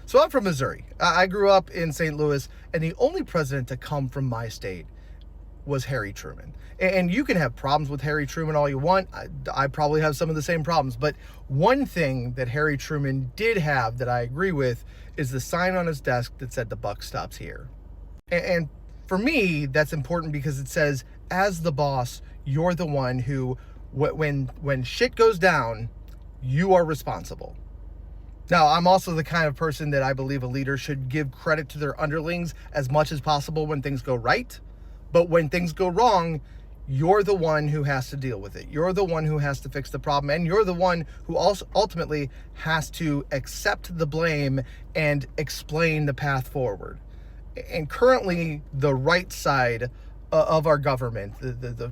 So I'm from Missouri. I grew up in St. Louis, and the only president to come from my state was Harry Truman. And you can have problems with Harry Truman all you want. I probably have some of the same problems. But one thing that Harry Truman did have that I agree with is the sign on his desk that said the buck stops here. And for me, that's important because it says, as the boss, you're the one who, when shit goes down, you are responsible. Now, I'm also the kind of person that I believe a leader should give credit to their underlings as much as possible when things go right. But when things go wrong, you're the one who has to deal with it. You're the one who has to fix the problem. And you're the one who also ultimately has to accept the blame and explain the path forward. And currently, the right side of our government, the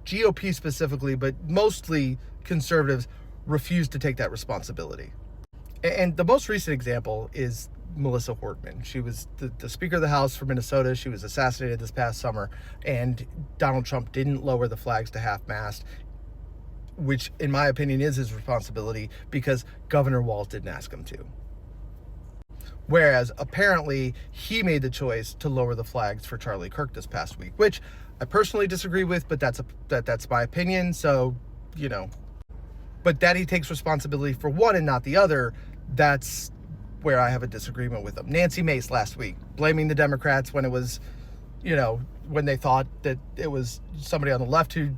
GOP specifically, but mostly conservatives, refuse to take that responsibility. And the most recent example is Melissa Hortman. She was the Speaker of the House for Minnesota. She was assassinated this past summer, and Donald Trump didn't lower the flags to half-mast, which, in my opinion, is his responsibility because Governor Walz didn't ask him to. Whereas, apparently, he made the choice to lower the flags for Charlie Kirk this past week, which I personally disagree with, but that's my opinion, so, you know. But that he takes responsibility for one and not the other, that's where I have a disagreement with him. Nancy Mace last week, blaming the Democrats when it was, when they thought that it was somebody on the left who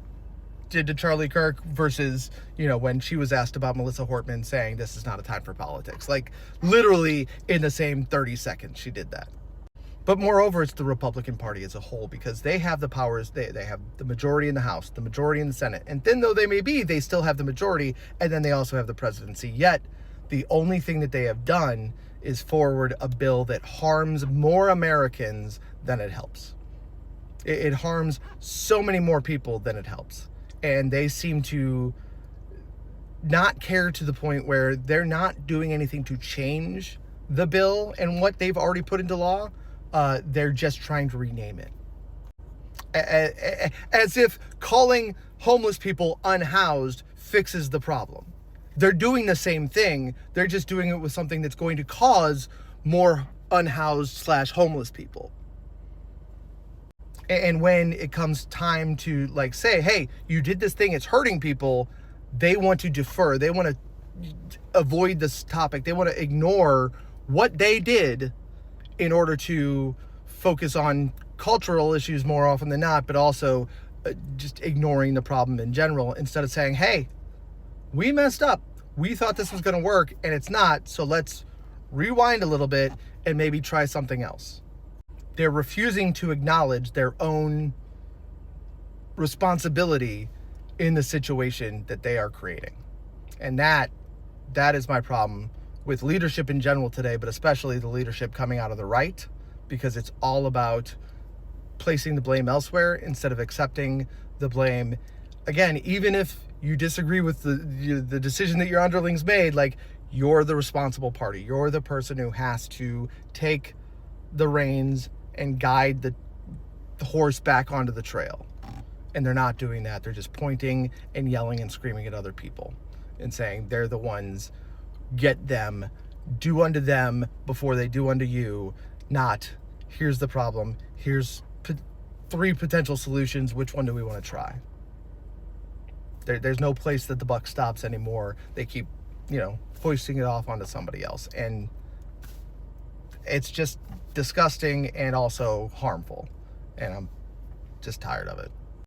did to Charlie Kirk versus, when she was asked about Melissa Hortman saying this is not a time for politics. Like, literally in the same 30 seconds, she did that. But moreover, it's the Republican Party as a whole, because they have the powers. They have the majority in the House, the majority in the Senate. And thin though they may be, they still have the majority, and then they also have the presidency. Yet, the only thing that they have done is forward a bill that harms more Americans than it helps. It harms so many more people than it helps. And they seem to not care to the point where they're not doing anything to change the bill and what they've already put into law. They're just trying to rename it. As if calling homeless people unhoused fixes the problem. They're doing the same thing. They're just doing it with something that's going to cause more unhoused / homeless people. And when it comes time to say, hey, you did this thing, it's hurting people, they want to defer. They want to avoid this topic. They want to ignore what they did in order to focus on cultural issues more often than not, but also just ignoring the problem in general instead of saying, hey, we messed up. We thought this was going to work and it's not. So let's rewind a little bit and maybe try something else. They're refusing to acknowledge their own responsibility in the situation that they are creating. And that is my problem with leadership in general today, but especially the leadership coming out of the right, because it's all about placing the blame elsewhere instead of accepting the blame. Again, even if you disagree with the decision that your underlings made, you're the responsible party. You're the person who has to take the reins and guide the horse back onto the trail. And they're not doing that. They're just pointing and yelling and screaming at other people and saying they're the ones, get them, do unto them before they do unto you. Not, here's the problem, here's 3 potential solutions, which one do we want to try? There's no place that the buck stops anymore. They keep, hoisting it off onto somebody else. And it's just disgusting and also harmful. And I'm just tired of it.